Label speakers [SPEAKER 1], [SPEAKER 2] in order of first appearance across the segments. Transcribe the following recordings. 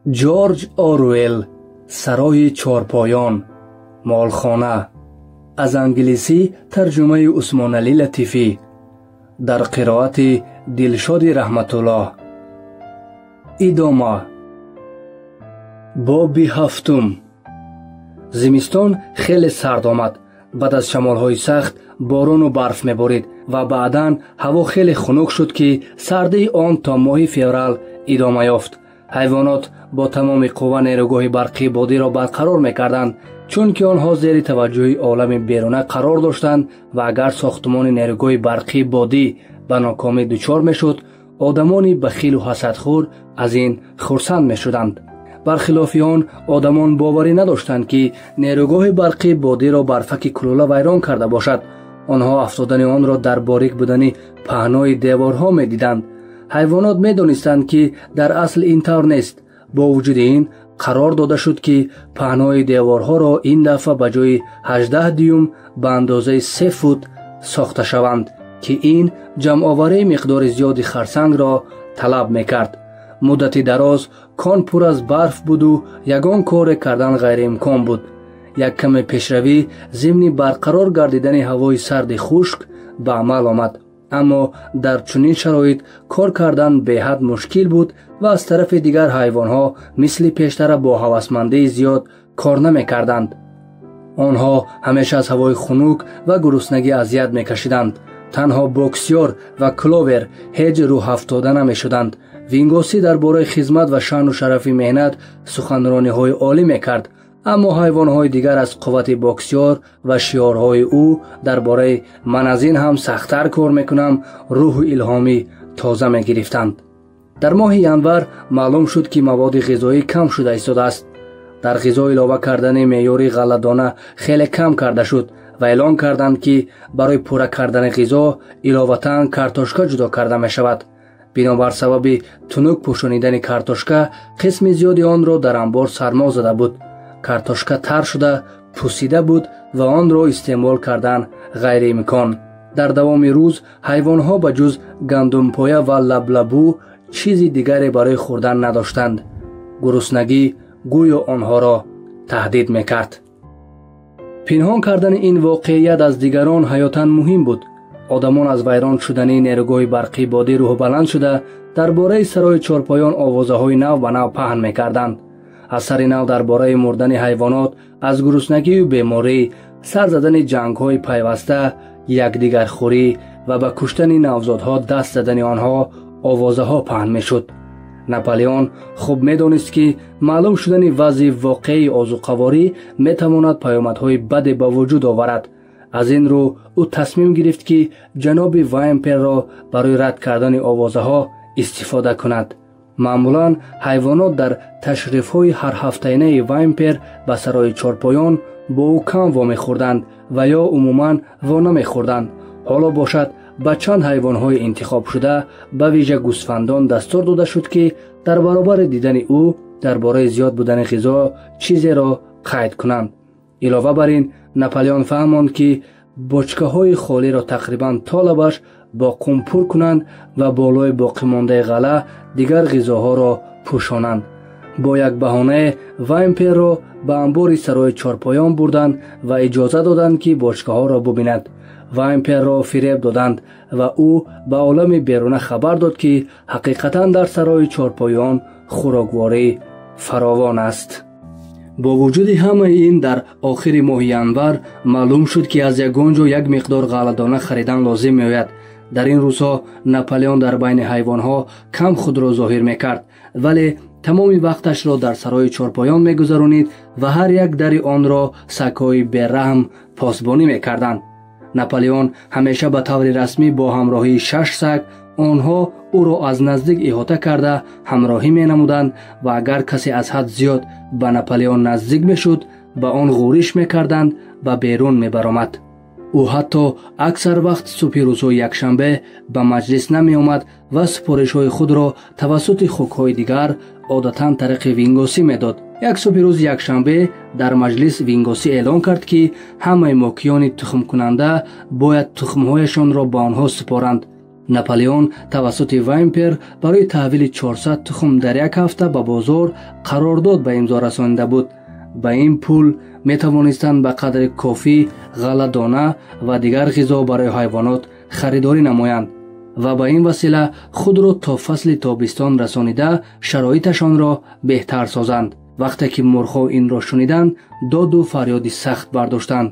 [SPEAKER 1] جورج اورویل، سرای چهارپایان، مالخانه. از انگلیسی ترجمه عثمان علی لطیفی، در قرائت دلشاد رحمت الله. ادامه. باب هفتم. زمستان خیلی سرد آمد. بعد از شمالهای سخت باران و برف میبارید و بعداً هوا خیلی خنک شد که سردی آن تا ماه فوریه ادامه یافت. حیوانات با تمام قوه نیروگاه برقی بادی را برقرار میکردند، چون که آنها زیر توجه عالم بیرونه قرار داشتند و اگر ساختمان نیروگاه برقی بادی به ناکامی دچار میشد، آدمان بخیل و حسدخور از این خرسند میشدند. برخلاف آن، آدمان باوری نداشتند که نیروگاه برقی بادی را برفک کلوله ویران کرده باشد. آنها افتادن آن را در باریک بودن پهنای دیوارها میدیدند. حیوانات میدانستند که در اصل این طور نیست. با وجود این قرار داده شد که پهنای دیوارها را این دفعه به جای 18 دیوم به اندازه 3 فوت ساخته شوند که این جمع‌آوری مقدار زیادی خرسنگ را طلب میکرد. مدتی دراز کان پر از برف بود و یگان کار کردن غیر امکان بود. یک کم پیشروی ضمن برقرار گردیدن هوای سرد خشک به عمل آمد، اما در چنین شرایط کار کردن به حد مشکل بود و از طرف دیگر حیوانها مثل پیشتر با هوسمندی زیاد کار نمی‌کردند. آنها همیشه از هوای خنک و گرسنگی اذیت می‌کشیدند. تنها بوکسیور و کلوور هیچ روح افتاده نمی‌شدند. وینگوسی درباره خدمت و شأن و شرف مهنت سخنرانی‌های عالی می‌کرد، اما حیوان‌های دیگر از قوت بوکسیور و شعارهای او درباره من از این هم سخت‌تر کار می‌کنم روح الهامی تازه می‌گرفتند. در ماه ینور معلوم شد که مواد غذایی کم شده ایستاده است. در غذا علاوه کردن معیار غله‌دانه خیلی کم کرده شد و اعلان کردند که برای پورا کردن غذا علاوه‌تاً کارتوشکا جدا کرده می‌شود. بنابر سبب تنک پوشانیدن کارتوشکا قسم زیادی آن را در انبار سرما زده بود. کارتوشکا تر شده پوسیده بود و آن را استعمال کردن غیر امکان. در دوام روز حیوانها به جز گندم پایه و لبلبو چیزی دیگری برای خوردن نداشتند. گرسنگی گویا آنها را تهدید میکرد. پنهان کردن این واقعیت از دیگران حیاتاً مهم بود. آدمان از ویران شدن نیروگاه برقی بادی روح بلند شده درباره سرای چهارپایان آوازهای نو به نو پهن میکردند. اثر نو درباره مردن حیوانات، از گرسنگی و بیماری، سر زدن جنگ‌های پیوسته، یکدیگر خوری و به کشتن نوزادها دست زدن آنها آوازها پهن میشد. ناپلئون خوب میدانست که معلوم شدن وضع واقعی آذوقه‌واری میتواند پیامدهای بد به وجود آورد. از این رو او تصمیم گرفت که جناب وایمپر را برای رد کردن آوازها استفاده کند. معمولاً حیوانات در تشریف‌های هر هفته‌انه وایمپر به سرای چهارپایان با او کم وامی خوردند و یا عموماً وا نمی‌خوردند. حالا باشد به چند حیوان‌های انتخاب شده به ویژه گوسفندان دستور داده شد که در برابر دیدن او درباره زیاد بودن غذا چیزی را قید کنند. علاوه بر این ناپلئون فهماند که بچکه‌های خالی را تقریباً تا لبش با قم پر کنند و بالای باقی مانده غله دیگر غذاها را پوشانند. با یک بهانه وایمپر را به انبار سرای چهارپایان بردند و اجازه دادند که بچکه‌ها را ببیند. وایمپر را فریب دادند و او به عالم بیرونه خبر داد که حقیقتاً در سرای چهارپایان خوراکواری فراوان است. با وجود همه این در آخر ماه ینور معلوم شد که از یک گنج و یک مقدار غله‌دانه خریدن لازم می‌آید. در این روزها ناپلئون در بین حیوانها کم خود را ظاهر می‌کرد، ولی تمام وقتش را در سرای چهارپایان می‌گذرانید و هر یک در آن را سگ‌های بی‌رحم پاسبانی می‌کردند. ناپلئون همیشه به طور رسمی با همراهی 6 سگ آنها او را از نزدیک احاطه کرده همراهی می‌نمودند و اگر کسی از حد زیاد به ناپلئون نزدیک می‌شد به آن غورش می‌کردند و بیرون می‌برآمد. او حتی اکثر وقت صبح روز یکشنبه به مجلس نمی‌آمد و سفارش‌های خود را توسط خوک‌های دیگر عادتاً طریق وینگوسی می‌داد. یک صبح روز یکشنبه در مجلس وینگوسی اعلان کرد که همه ماکیان تخم کننده باید تخم‌هایشان را به آنها سپارند. наполеон тавассути ваймпер барои таҳвили 400 тухм дар як ҳафта ба бозор қарордод ба имзо расонида буд. ба ин пул метавонистанд ба қадри кофӣ ғалладона ва дигар ғизо барои ҳайвонот харидорӣ намоянд ва ба ин васила худро то фасли тобистон расонида шароиташонро беҳтар созанд. вақте ки мурғҳо инро шуниданд, доду фарёди сахт бардоштанд.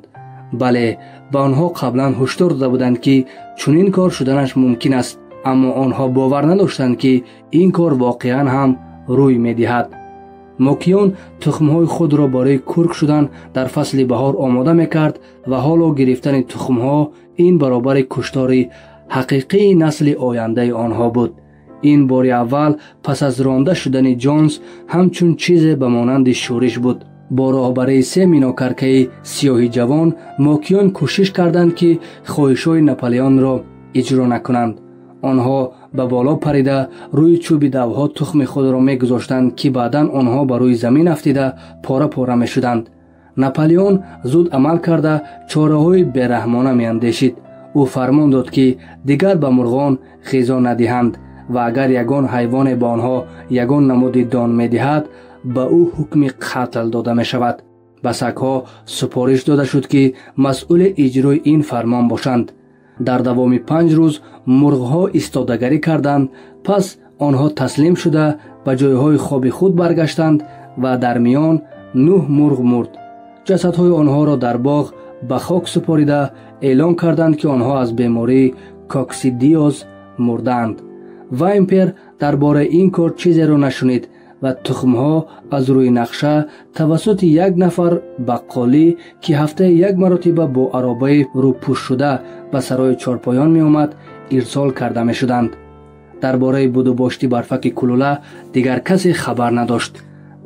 [SPEAKER 1] бале, ба онҳо қаблан ҳушдор дода буданд ки чунин кор шуданаш мумкин аст, аммо онҳо бовар надоштанд ки ин кор воқеан ҳам рӯй медиҳад. мокиён тухмҳои худро барои курк шудан дар фасли баҳор омода мекард ва ҳоло гирифтани тухмҳо ин баробари куштори ҳақиқии насли ояндаи онҳо буд. ин бори аввал пас аз ронда шудани ҷонс ҳамчун чизе ба монанди шӯриш буд. бо роҳбарии 3 минокаркаи сиёҳи ҷавон мокиён кӯшиш карданд ки хоҳишҳои наполеонро иҷро накунанд. онҳо ба боло парида рӯи чӯби давҳо тухми худро мегузоштанд ки баъдан онҳо ба рӯи замин афтида пора пора мешуданд. наполеон зуд амал карда чораҳои бераҳмона меандешид. ӯ фармон дод ки дигар ба мурғон ғизо надиҳанд ва агар ягон ҳайвоне ба онҳо ягон намуди дон медиҳад, ба ӯ ҳукми қатл дода мешавад. ба сагҳо супориш дода шуд ки масъули иҷрои ин фармон бошанд. дар давоми 5 рӯз мурғҳо истодагарӣ карданд. пас онҳо таслим шуда ба ҷойҳои хоби худ баргаштанд ва дар миён 9 мурғ мурд. ҷасадҳои онҳоро дар боғ ба хок супорида эълон карданд ки онҳо аз бемории коксидиоз мурдаанд. ваймпер дар бораи ин кор чизеро нашунид ва тухмҳо аз рӯи нақша тавассути як нафар баққолӣ ки ҳафтаи як маротиба бо аробаи рӯпӯшшуда ба сарои чорпоён меомад, ирсол карда мешуданд. дар бораи будубошти барфаки кулула дигар касе хабар надошт.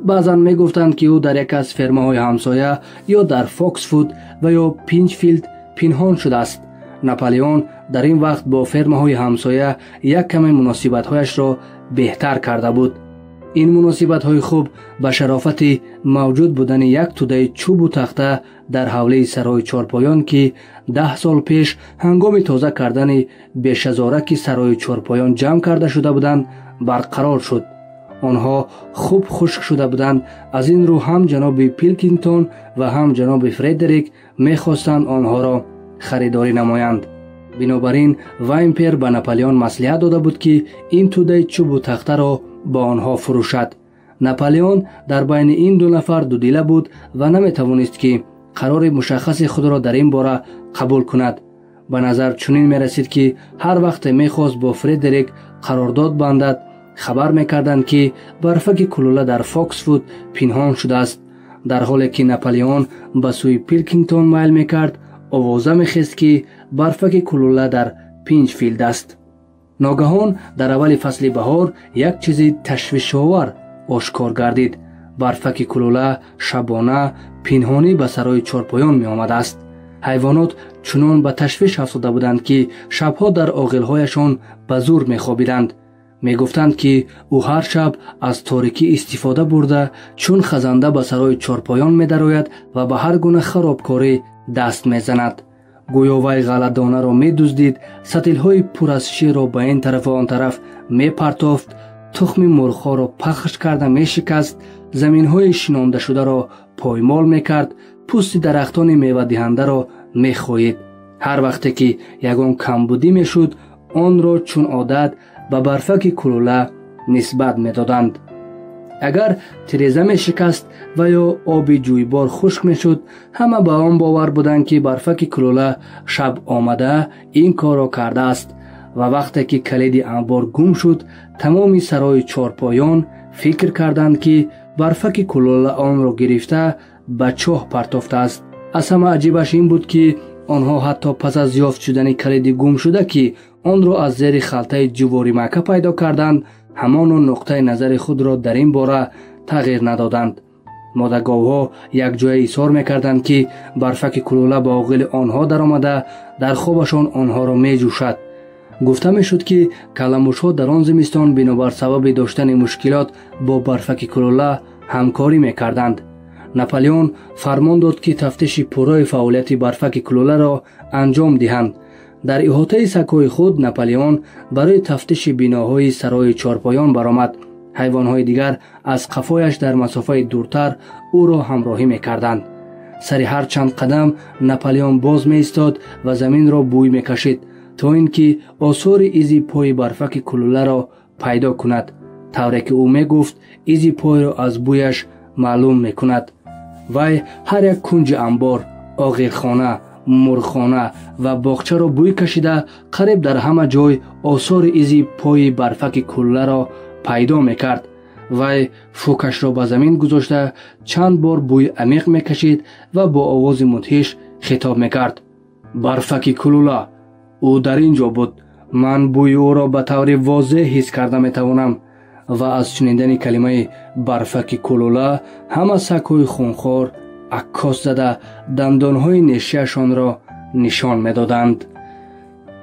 [SPEAKER 1] баъзан мегуфтанд ки ӯ дар яке аз фермаҳои ҳамсоя ё дар фоксфуд ва ё пинчфилд пинҳон шудааст. наполеон дар ин вақт бо фермаҳои ҳамсоя як каме муносибатҳояшро беҳтар карда буд. ин муносибатҳои хуб ба шарофати мавҷуд будани як тӯдаи чӯбу тахта дар ҳавлии сарои чорпоён ки 10 сол пеш ҳангоми тоза кардани бешазораки сарои чорпоён ҷамъ карда шуда буданд, барқарор шуд. онҳо хуб хушк шуда буданд. аз ин рӯ ҳам ҷаноби пилкингтон ва ҳам ҷаноби фредерик мехостанд онҳоро харидорӣ намоянд. бинобар ин ваймпер ба наполеон маслиҳат дода буд ки ин тӯдаи чӯбу тахтаро ба онҳо фурӯшад. наполеон дар байни ин ду нафар дудила буд ва наметавонист ки қарори мушаххаси худро дар ин бора қабул кунад. ба назар чунин мерасид ки ҳар вақте мехост бо фредерик қарордод бандад, хабар мекарданд ки барфаки кулула дар фоксфуд пинҳон шудааст. дар ҳоле ки наполеон ба сӯи пилкингтон майл мекард, овоза мехест ки барфаки кулула дар пинчфилд аст. ногаҳон дар аввали фасли баҳор як чизи ташвишовар ошкор гардид. барфаки кулула шабона пинҳонӣ ба сарои чорпоён меомадааст. ҳайвонот чунон ба ташвиш афзода буданд ки шабҳо дар оғилҳояшон ба зур мехобиданд. мегуфтанд ки ӯ ҳар шаб аз торикӣ истифода бурда чун хазанда ба сарои чорпоён медарояд ва ба ҳар гуна харобкорӣ даст мезанад. гӯё вай ғалладонаро медуздид, сатилҳои пур аз ширро ба ин тарафу он тараф мепартофт, тухми мурғҳоро пахш карда мешикаст, заминҳои шинондашударо поймол мекард, пӯсти дарахтони мевадиҳандаро мехоид. ҳар вақте ки ягон камбудӣ мешуд, онро чун одат ба барфаки кулула нисбат медоданд. агар тиреза мешикаст ва ё оби ҷӯйбор хушк мешуд, ҳама ба он бовар буданд ки барфаки кулула шаб омада ин корро кардааст ва вақте ки калиди анбор гум шуд, тамоми сарои чорпоён фикр карданд ки барфаки кулула онро гирифта ба чоҳ партофтааст. аз ҳама аҷибаш ин буд ки онҳо ҳатто пас аз ёфт шудани калиди гумшуда ки онро аз зери халтаи ҷуворимака пайдо карданд, ҳамоно нуқтаи назари худро дар ин бора тағйир надоданд. модаговҳо якҷоя изҳор мекарданд ки барфаки кулула ба оғили онҳо даромада дар хобашон онҳоро меҷӯшад. гуфта мешуд ки каламушҳо дар он зимистон бинобар сабаби доштани мушкилот бо барфаки кулула ҳамкорӣ мекарданд. наполеон фармон дод ки тафтиши пурраи фаъолияти барфаки кулуларо анҷом диҳанд. дар иҳотаи сакои худ наполеон барои тафтиши биноҳои сарои чорпоён баромад. ҳайвонҳои дигар аз қафояш дар масофаи дуртар ӯро ҳамроҳӣ мекарданд. сари ҳар чанд қадам наполеон боз меистод ва заминро бӯй мекашид, то ин ки осори изи пои барфаки кулуларо пайдо кунад, тавре ки ӯ мегуфт изи пойро аз бӯяш маълум мекунад. вай ҳар як кунҷи амбор, оғилхона, мурғхона ва боғчаро бӯй кашида, қариб дар ҳама ҷой осори изи пои барфаки кулуларо пайдо мекард. вай фукашро ба замин гузошта чанд бор бӯй амиқ мекашид ва бо овози мудҳиш хитоб мекард. барфаки кулула, ӯ дар ин ҷо буд. ман бӯи ӯро ба таври возеҳ ҳис карда метавонам. ва аз шунидани калимаи барфаки кулула ҳама сагҳои хунхор аккос зада дандонҳои нешияшонро нишон медоданд.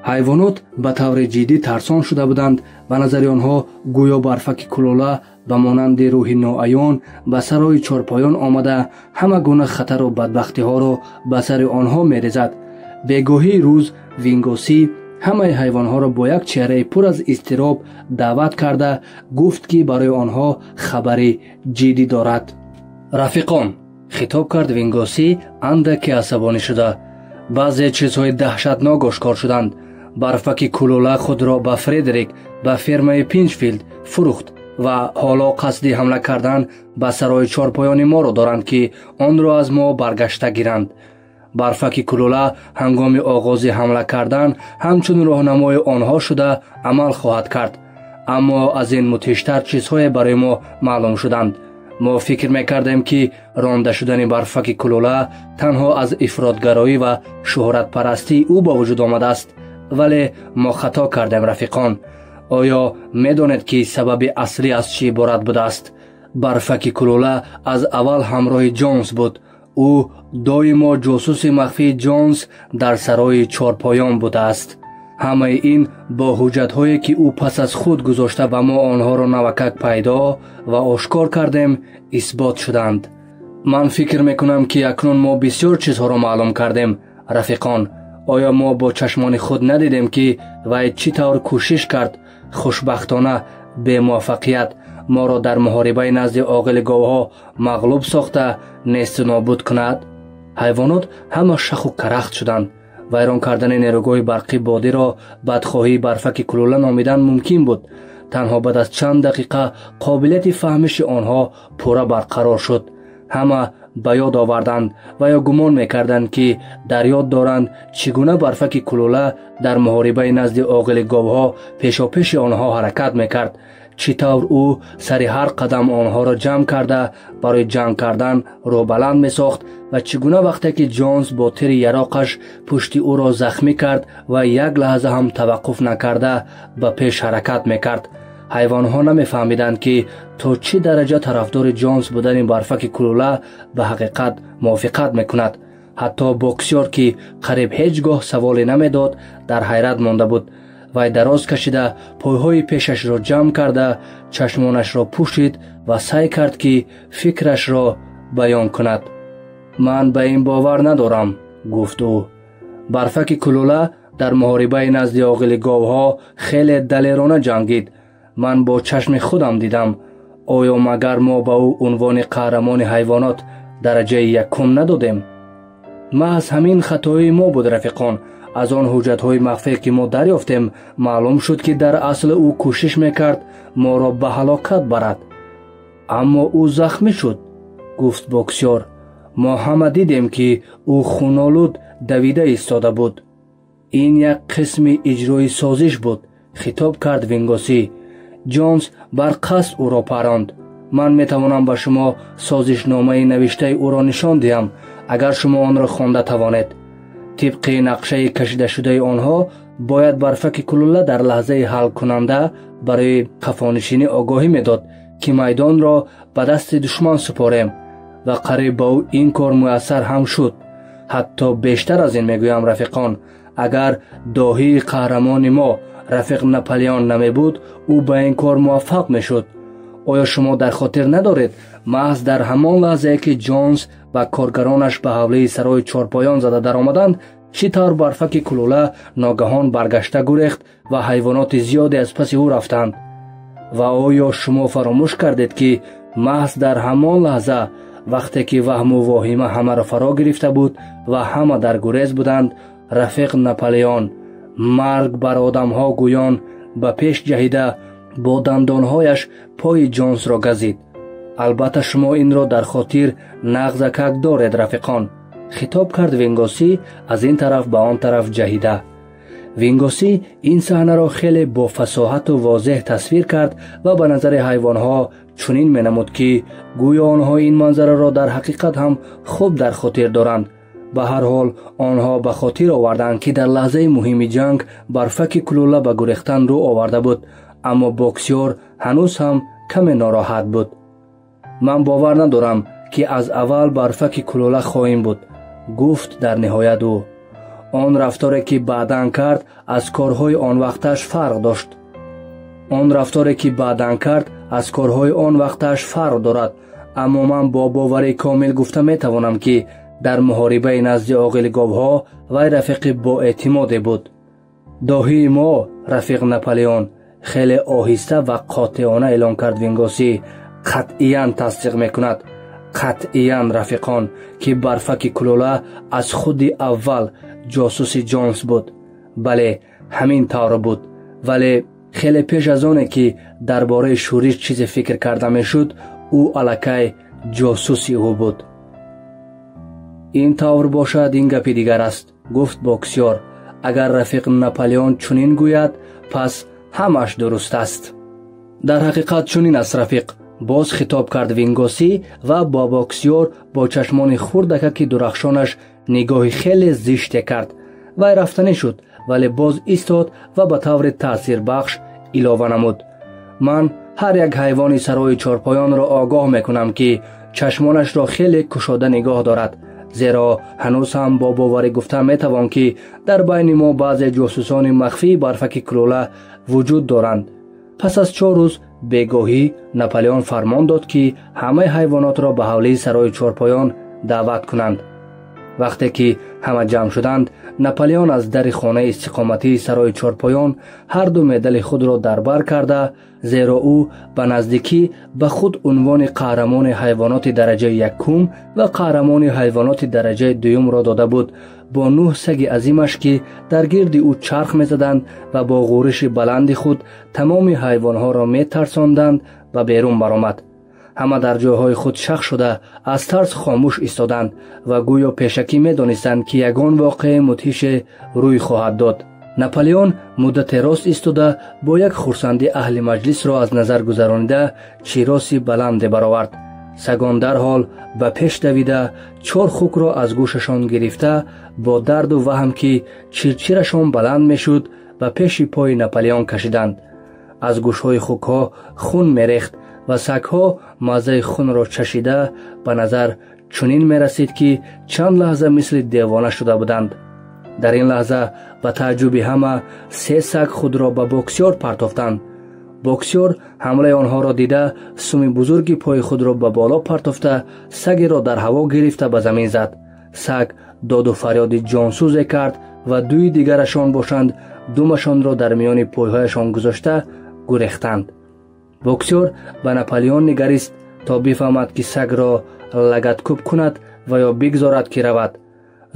[SPEAKER 1] ҳайвонот ба таври ҷиддӣ тарсон шуда буданд. ба назари онҳо гӯё барфаки кулула ба монанди рӯҳи ноаён ба сарои чорпоён омада ҳама гуна хатару бадбахтиҳоро ба сари онҳо мерезад. бегоҳии рӯз вингоси ҳамаи ҳайвонҳоро бо як чеҳраи пур аз изтироб даъват карда гуфт, ки барои онҳо хабари ҷиддӣ дорад. рафиқон, хитоб кард вингоси андаке асабонӣ шуда, баъзе чизҳои даҳшатнок ошкор шуданд. барфаки кулула худро ба Фредерик ба фермаи Пинчфилд фурӯхт ва ҳоло қасди ҳамла кардан ба сарои чорпоёни моро доранд, ки онро аз мо баргашта гиранд. барфаки кулула ҳангоми оғози ҳамла кардан ҳамчун роҳнамои онҳо шуда амал хоҳад кард. аммо аз ин мудҳиштар чизҳое барои мо маълум шуданд. мо фикр мекардем, ки ронда шудани барфаки кулула танҳо аз ифротгароӣ ва шӯҳратпарастии ӯ ба вуҷуд омадааст. вале мо хато кардем рафиқон. оё медонед, ки сабаби аслӣ аз чӣ иборат будааст? барфаки кулула аз аввал ҳамроҳи Ҷонс буд. ӯ доимо ҷосуси махфии Ҷонс дар сарои чорпоён будааст. ҳамаи ин бо ҳуҷҷатҳое, ки ӯ пас аз худ гузошта ва мо онҳоро навакак пайдо ва ошкор кардем, исбот шуданд. ман фикр мекунам, ки акнун мо бисёр чизҳоро маълум кардем. рафиқон, оё мо бо чашмони худ надидем, ки вай чӣ тавр кӯшиш кард хушбахтона бемуваффақият моро дар муҳорибаи назди оғили говҳо мағлуб сохта несту нобуд кунад? ҳайвонот ҳама шаху карахт шуданд. вайрон кардани нерӯгоҳи барқи бодиро бадхоҳии барфаки кулула номидан мумкин буд. танҳо баъд аз чанд дақиқа қобилияти фаҳмиши онҳо пурра барқарор шуд. ҳама ба ёд оварданд ва ё гумон мекарданд, ки дар ёд доранд чӣ гуна барфаки кулула дар муҳорибаи назди оғили говҳо пешопеши онҳо ҳаракат мекард, чӣ тавр ӯ сари ҳар қадам онҳоро ҷамъ карда барои ҷанг кардан рӯбаланд месохт ва чӣ гуна вақте ки Ҷонс бо тири яроқаш пушти ӯро захмӣ кард ва як лаҳза ҳам таваққуф накарда ба пеш ҳаракат мекард. ҳайвонҳо намефаҳмиданд, ки то чӣ дараҷа тарафдори Ҷонс будани барфаки кулула ба ҳақиқат мувофиқат мекунад. ҳатто боксёр, ки қариб ҳеҷ гоҳ саволе намедод, дар ҳайрат монда буд. вай дароз кашида пойҳои пешашро ҷамъ карда чашмонашро пӯшид ва сай кард, ки фикрашро баён кунад. ман ба ин бовар надорам, гуфт ӯ. барфаки кулула дар муҳорибаи назди оғили говҳо хеле далерона ҷангид. ман бо чашми худам дидам. оё магар мо ба ӯ унвони қаҳрамони ҳайвонот дараҷаи якум надодем? маҳз ҳамин хатои мо буд рафиқон. аз он ҳуҷҷатҳои махфие, ки мо дарёфтем, маълум шуд, ки дар асл ӯ кӯшиш мекард моро ба ҳалокат барад. аммо ӯ захмӣ шуд, гуфт боксёр. мо ҳама дидем, ки ӯ хунолуд давида истода буд. ин як қисми иҷрои созиш буд, хитоб кард вингоси. Ҷонс бар қасд ӯро паронд. ман метавонам ба шумо созишномаи навиштаи ӯро нишон диҳам, агар шумо онро хонда тавонед. тибқи нақшаи кашидашудаи онҳо бояд барфаки кулула дар лаҳзаи ҳалкунанда барои қафонишинӣ огоҳӣ медод, ки майдонро ба дасти душман супорем ва қариб ба ӯ ин кор муяссар ҳам шуд. ҳатто бештар аз ин мегӯям рафиқон, агар доҳии қаҳрамони мо рафиқ Наполеон намебуд, ӯ ба ин кор муваффақ мешуд. оё шумо дар хотир надоред, маҳз дар ҳамон лаҳзае ки Ҷонс ва коргаронаш ба ҳавлии сарои чорпоён зада даромаданд, شتر برفک کلوله ناگهان برگشته گریخت و حیوانات زیادی از پس او رفتند. و آیا شما فراموش کردید که محض در همان لحظه وقتی که وهم و واهمه همه را فرا گرفته بود و همه در گریز بودند، رفیق ناپلئون مرگ بر آدمها گویان به پیش جهیده با دندانهایش پای جونز را گزید. البته شما این را در خاطر نغز کک دارید رفیقان. خطاب کرد وینگوسی از این طرف به آن طرف جهیده. وینگوسی این صحنه را خیلی با فصاحت و واضح تصویر کرد و به نظر حیوانها چنین می‌نمود که گویا آنها این منظره را در حقیقت هم خوب در خاطر دارند. به هر حال آنها به خاطر آوردند که در لحظه مهم جنگ برفک کلوله به گریختن رو آورده بود، اما بوکسیور هنوز هم کمی ناراحت بود. من باور ندارم که از اول برفک کلوله خواهیم بود، گفت در نهایت او. آن رفتاری که بعداً کرد از کارهای آن وقتش فرق داشت. دارد. اما من با باور کامل گفته می توانم که در محاربه نزد عاقل گاوها وی رفیق با اعتمادی بود. داهی ما رفیق ناپلئون، خیلی آهسته و قاطعانه اعلان کرد وینگوسی. قطعاً تصدیق میکند. قطعاً رفیقان که برفک کلوله از خود اول جاسوس جونز بود. بله همین طور بود، ولی خیلی پیش از آنه که درباره شورش چیزی فکر کرده میشد، او الکی جاسوسی او بود. این طور باشد این گپی دیگر است، گفت بوکسیور. اگر رفیق ناپلئون چنین گوید پس همش درست است. در حقیقت چنین است رفیق، باز خطاب کرد وینگوسی و با بوکسیور با چشمان خردکی درخشانش نگاهی خیلی زشت کرد. وی رفتنی شد ولی باز ایستاد و به طور تاثیر بخش علاوه نمود. من هر یک حیوان سرای چارپایان را آگاه میکنم که چشمانش را خیلی کشاده نگاه دارد، زیرا هنوز هم با باوری گفته میتوان که در بین ما بعضی جاسوسان مخفی برفک کلوله وجود دارند. پس از 4 روز بگاهی ناپلئون فرمان داد که همه حیوانات را به حوله سرای چارپایان دعوت کنند. وقتی که همه جمع شدند، ناپلئون از در خانه استقامتی سرای چارپایان هر دو مدال خود را در بر کرده، زیرا او به نزدیکی به خود عنوان قهرمان حیوانات درجه یکم و قهرمان حیوانات درجه دوم را داده بود، با 9 سگ عظیمش که در گرد او چرخ می‌زدند و با غورش بلند خود تمام حیوانها را می‌ترساندند و بیرون برآمد. همه در جاهای خود شخ شده از ترس خاموش ایستادند و گویا پیشکی می‌دانستند که یگان واقعه مدهش روی خواهد داد. ناپلئون مدت راست ایستاده با یک خرسندی اهل مجلس را از نظر گذرانیده چیراسی بلند برآورد. سگان در حال به پیش دویده 4 خوک را از گوششان گرفته با درد و وهم که چیرچیرشان بلند میشد به پیش پای ناپلئون کشیدند. از گوشهای خوکها خون میریخت و سگها مزه خون را چشیده به نظر چنین میرسید که چند لحظه مثل دیوانه شده بودند. در این لحظه به تعجب همه 3 سگ خود را به بوکسیور پرتافتند. بوکسیور حمله آنها را دیده سم بزرگی پای خود را به بالا پرتافته سگی را در هوا گرفته به زمین زد. سگ داد و فریاد جانسوز کرد و 2 دیگرشان باشند دومشان را در میان پایهایشان گذاشته گریختند. بوکسیور به ناپلئون نگریست تا بفهمد که سگ را لگدکوب کند و یا بگذارد که رود.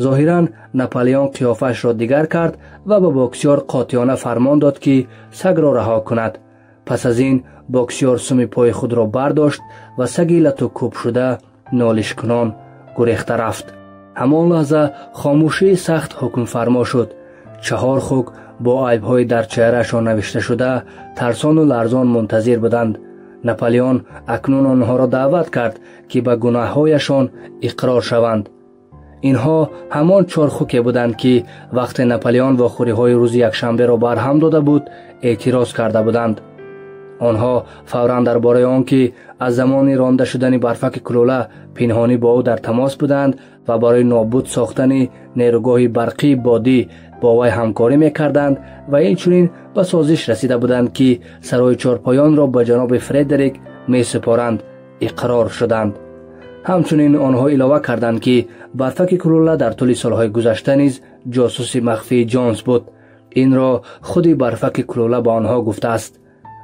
[SPEAKER 1] ظاهراً ناپلئون قیافش را دیگر کرد و به بوکسیور قاطعانه فرمان داد که سگ را رها کند. پس از این بوکسیور سم پای خود را برداشت و سگی لتوکوب شده نالش کنان گریخته رفت. همان لحظه خاموشی سخت حکم فرما شد. 4 خوک با عیب‌های در چهرهشان نوشته شده ترسان و لرزان منتظر بودند. ناپلئون اکنون آنها را دعوت کرد که به گناه‌هایشان اقرار شوند. اینها همان 4 خوکی بودند که وقت ناپلئون واخوری‌های روز یکشنبه را برهم داده بود اعتراض کرده بودند. آنها فوراً درباره آنکه از زمان رانده شدن برفک کلوله پنهانی با او در تماس بودند و برای نابود ساختن نیروگاه برقی بادی با وی همکاری میکردند و اینچنین به سازش رسیده بودند که سرای چارپایان را به جناب فردریک می سپارند اقرار شدند. همچنین آنها علاوه کردند که برفک کلوله در طول سالهای گذشته نیز جاسوس مخفی جونز بود. این را خود برفک کلوله به آنها گفته است.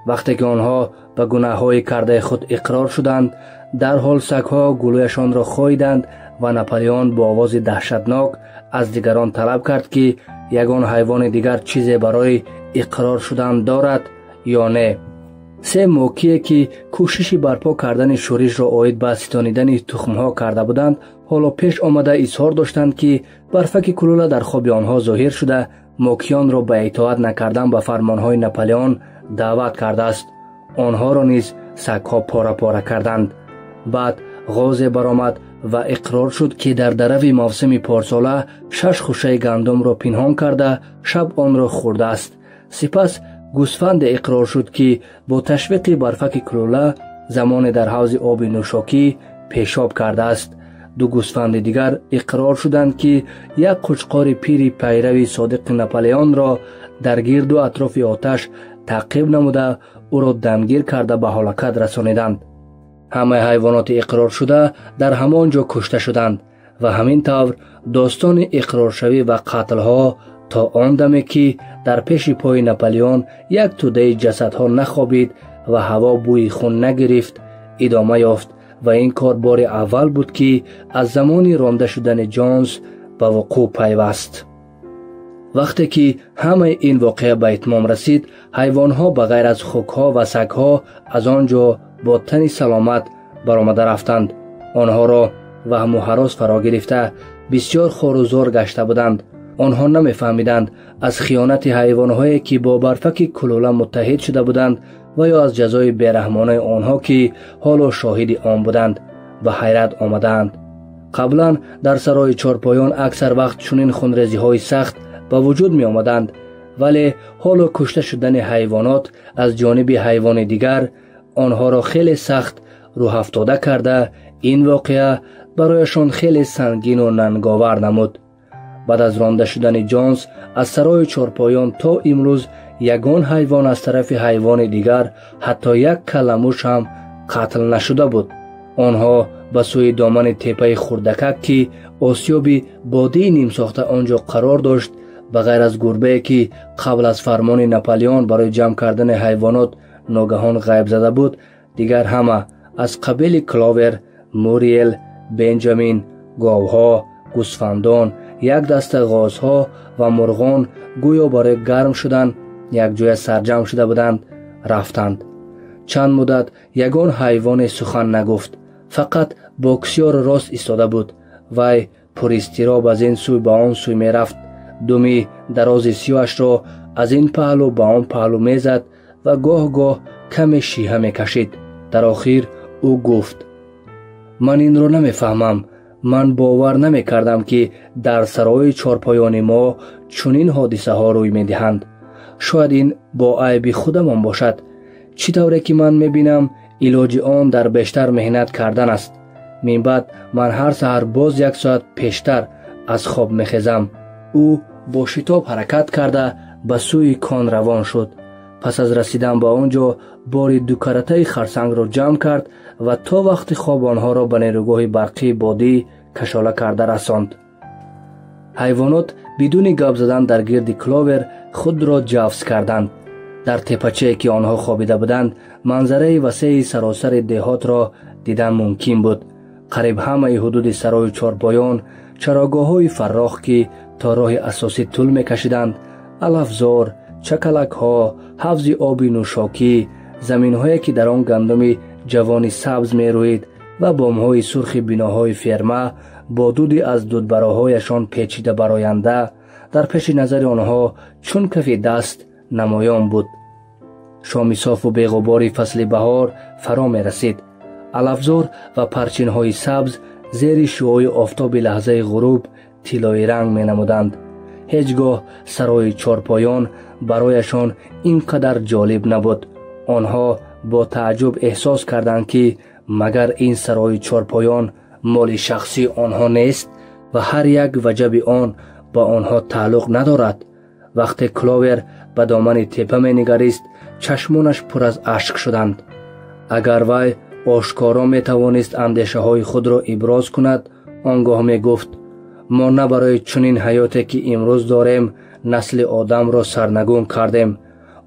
[SPEAKER 1] وقتی که آنها به گناه‌های کرده خود اقرار شدند، در حال سگ‌ها گلویشان را خاییدند و ناپلیون با آواز دهشتناک از دیگران طلب کرد که یگان حیوان دیگر چیزی برای اقرار شدن دارد یا نه. سه موقعی که کوشش برپا کردن شورش را عاید به ستانیدن تخم‌ها کرده بودند، حالا پیش آمده اظهار داشتند که برفک کلوله در خواب آنها ظاهر شده موکیان را به اطاعت نکردن به فرمانهای ناپلیون دعوت کرده است. آنها را نیز سگ‌ها پاره پاره کردند. بعد غاز برآمد و اقرار شد که در درو موسم پارساله 6 خوشه گندم را پنهان کرده شب آن را خورده است. سپس گوسفند اقرار شد که با تشویق برفک کلوله زمان در حوض آب نوشاکی پیشاب کرده است. دو گوسفند دیگر اقرار شدند که یک قوچقار پیر پیرو صادق ناپلیون را در گرد و اطراف آتش تعقیب نموده او را دمگیر کرده به هلاکت رسانیدند. همه حیوانات اقرار شده در همان جا کشته شدند و همین طور داستان اقرار شوی و قتل ها تا آن دمی که در پیش پای ناپلیون یک توده جسدها نخوابید و هوا بوی خون نگرفت ادامه یافت و این کار بار اول بود که از زمان رانده شدن جونز به وقوع پیوست. وقتی که همه این واقعه به اتمام رسید، حیوانها بغیر از خوکها و سگها از آنجا با تن سلامت برآمده رفتند. آنها را وهم و هراس فرا گرفته بسیار خوار و زار گشته بودند. آنها نمی‌فهمیدند از خیانت حیوانهایی که با برفک کلوله متحد شده بودند و یا از جزای بیرحمانه آنها که حالا شاهد آن بودند به حیرت آمدند. قبلا در سرای چارپایان اکثر وقت چنین خونریزی‌های سخت به وجود می آمدند، ولی حالا کشته شدن حیوانات از جانب حیوان دیگر آنها را خیلی سخت روح افتاده کرده این واقعه برایشان خیلی سنگین و ننگاور نمود. بعد از رانده شدن جونز از سرای چارپایان تا امروز یگان حیوان از طرف حیوان دیگر حتی یک کلموش هم قتل نشده بود. آنها به سوی دامن تپه خردکک که آسیاب بادی نیم ساخته آنجا قرار داشت به غیر از گربه که قبل از فرمان ناپلیون برای جمع کردن حیوانات ناگهان غیب زده بود، دیگر همه از قبیل کلاور، موریل، بنجامین، گاوها، گوسفندان، یک دست غازها و مرغان گویا برای گرم شدن یک جای سرجم شده بودند رفتند. چند مدت یگان حیوان سخن نگفت، فقط بکسیار راست ایستاده بود. وی پر اضطراب از این سوی به آن سوی می رفت. دومی دراز سیاهش را از این پهلو به آن پهلو می زد و گاه گاه کم شیهه می کشید. در آخر او گفت: من این را نمی فهمم. من باور نمی کردم که در سرای چارپایان ما چنین حادثه ها روی می دهند. شاید این با عیب خودمان باشد. چی طوره که من می بینم علاج آن در بیشتر مهنت کردن است. من بعد من هر سحر باز یک ساعت پیشتر از خواب می خیزم. او با شتاب حرکت کرده به سوی کان روان شد. پس از رسیدن به آنجا باری 2 کرته خرسنگ را جمع کرد و تا وقت خواب آنها را به نیروگاه برقی بادی کشاله کرده رساند. حیوانات بدون گپ زدن در گرد کلاور خود را جفت کردند. در تپچه که آنها خوابیده بودند منظره وسیع سراسر دهات را دیدن ممکن بود. قریب همه حدود سرای چارپایان چراگاه‌های فراخ که تا راه اساسی طول می‌کشیدند، علفزار، چکلک‌ها، حوض آب نوشاکی، زمین‌هایی که در آن گندم جوانی سبز می‌روید و بام‌های سرخ بناهای فرما با دود از دودبراهایشان پیچیده براینده در پیش نظر آنها چون کف دست نمایان بود. شام صاف و بی‌غبار فصل بهار فرا می‌رسید. علفزار و پرچین‌های سبز زیر شعاع آفتاب لحظه غروب طلایی رنگ می‌نمودند. هیچگاه سرای چارپایان برایشان اینقدر جالب نبود. آنها با تعجب احساس کردند که مگر این سرای چارپایان مال شخصی آنها نیست و هر یک وجب آن با آنها تعلق ندارد. وقتی کلاور به دامن تپه می نگریست چشمانش پر از اشک شدند. اگر وی آشکارا می توانست اندیشه های خود را ابراز کند، آنگاه می گفت ما نه برای چنین حیاتی که امروز داریم نسل آدم را سرنگون کردیم.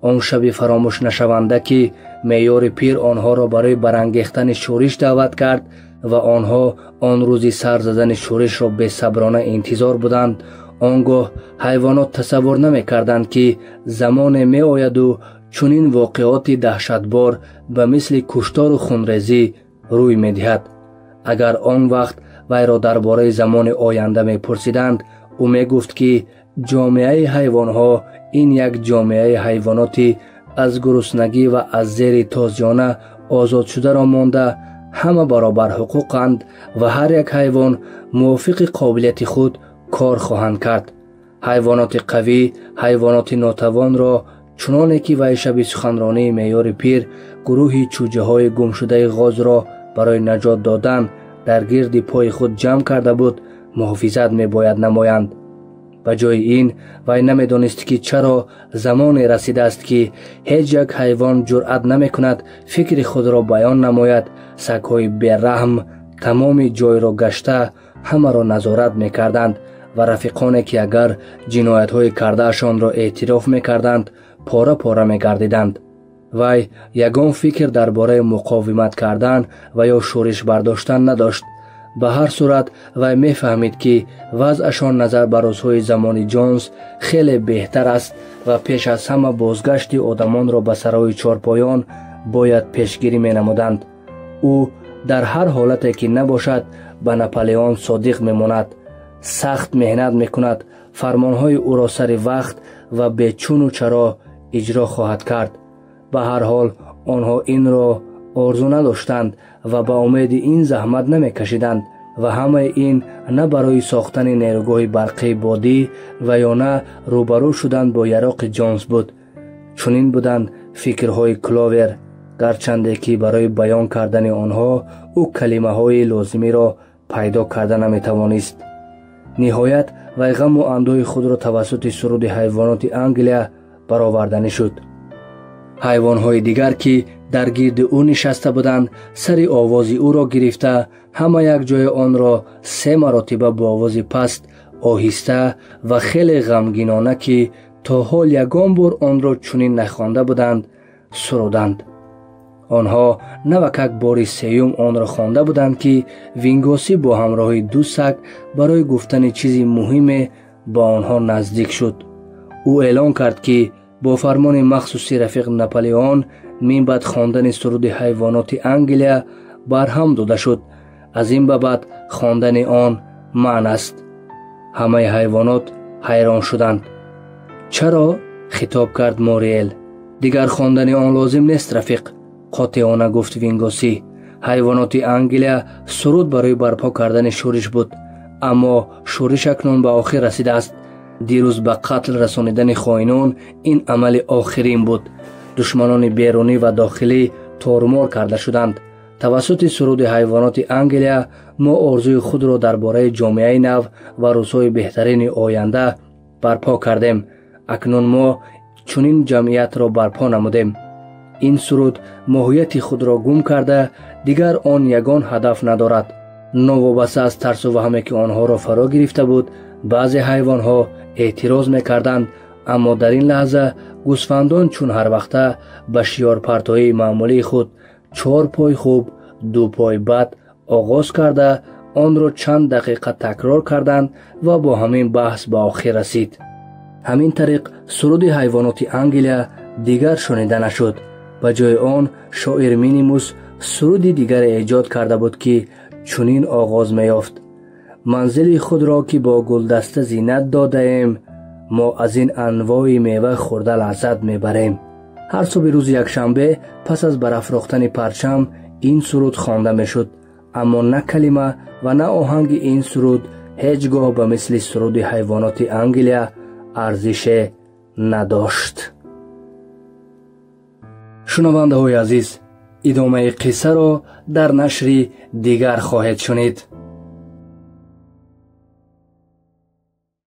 [SPEAKER 1] آن شب فراموش نشونده که معیار پیر آنها را برای برانگیختن شورش دعوت کرد و آنها آن روزی سر زدن شورش را بی‌صبرانه انتظار بودند. آنگاه حیوانات تصور نمی کردند که زمان می آید و چنین واقعات دهشتبار به مثل کشتار و خونریزی روی می دهد. اگر آن وقت وی را درباره زمان آینده می پرسیدند، او می گفت که جامعه حیوانها این یک جامعه حیواناتی از گرسنگی و از زیر تازیانه آزاد شده را مانده همه برابر حقوقند و هر یک حیوان موافق قابلیت خود کار خواهند کرد. حیوانات قوی حیوانات ناتوان را چنانه که وی شب سخنرانی معیار پیر گروهی چوجه های گم شده غاز را برای نجات دادن در گرد پای خود جمع کرده بود محافظت می باید نمایند. به جای این وی نمی دانست که چرا زمانی رسیده است که هیچ یک حیوان جرأت نمی کند فکر خود را بیان نماید. سگ‌های بی‌رحم تمام جای را گشته همه را نظارت می کردند و رفیقانی که اگر جنایت‌های کردهشان را اعتراف می کردند پاره پاره می گردیدند. وی یگان فکر درباره مقاومت کردن و یا شورش برداشتن نداشت. به هر صورت وی می فهمید که وضعشان نظر به روزهای زمان جونز خیلی بهتر است و پیش از همه بازگشت آدمان را به سرای چارپایان باید پیشگیری می نمودند. او در هر حالتی که نباشد به ناپلئون صادق می ماند، سخت مهنت می کند، فرمانهای او را سر وقت و به چون و چرا اجرا خواهد کرد. به هر حال آنها این را آرزو نداشتند و به امید این زحمت نمی کشیدند و همه این نه برای ساختن نیروگاه برقی بادی و یا نه روبرو شدن با یراق جونز بود. چنین بودند فکرهای کلاور، گرچنده که برای بیان کردن آنها او کلمه های لازمی را پیدا کرده نمی توانست. نهایت وی غم و اندوه خود را توسط سرود حیوانات انگلیا برآوردنی شد. حیوانهای دیگر که در گرد او نشسته بودند سر آواز او را گرفته همه یک جای آن را 3 مرتبه با آواز پست آهسته و خیلی غمگینانه که تا حال یگان بار آن را چنین نخوانده بودند سرودند. آنها نوکک بار سیوم آن را خوانده بودند که وینگوسی با همراه 2 سگ برای گفتن چیزی مهم با آنها نزدیک شد. او اعلان کرد که با فرمان مخصوصی رفیق ناپلئون من بعد خواندن سرود حیوانات انگلیا برهم داده شد. از این به بعد خواندن آن معنی است. همه حیوانات حیران شدند. چرا؟ خطاب کرد موریل. دیگر خواندن آن لازم نیست رفیق، قاطعانه گفت وینگوسی. حیوانات انگلیا سرود برای برپا کردن شورش بود، اما شورش اکنون به آخر رسیده است. دیروز به قتل رسانیدن خائنان این عمل آخرین بود. دشمنان بیرونی و داخلی تارمار کرده شدند. توسط سرود حیوانات انگلیا ما آرزوی خود را درباره جامعه نو و روزهای بهترین آینده برپا کردیم. اکنون ما چنین جمعیت را برپا نمودیم. این سرود ماهیت خود را گم کرده دیگر آن یگان هدف ندارد. نوابسته از ترس و وهمی که آنها را فرا گرفته بود، بعضی حیوانها اعتراض میکردند، اما در این لحظه گوسفندان چون هر وقته به شیار پرتایی معمولی خود 4 پای خوب 2 پای بد آغاز کرده آن را چند دقیقه تکرار کردند و با همین بحث به آخر رسید. همین طریق سرود حیوانات انگلیا دیگر شنیده نشد. به جای آن شاعر مینیموس سرودی دیگر ایجاد کرده بود که چنین آغاز می‌یافت: منزل خود را که با گلدسته زینت داده ایم، ما از این انواع میوه خورده لذت میبریم. هر صبح روز یکشنبه پس از برافروختن پرچم این سرود خوانده میشد، اما نه کلمه و نه آهنگ این سرود هیچگاه به مثل سرود حیوانات انگلیا ارزش نداشت. شنونده های عزیز، ادامه قصه را در نشر دیگر خواهید شنید.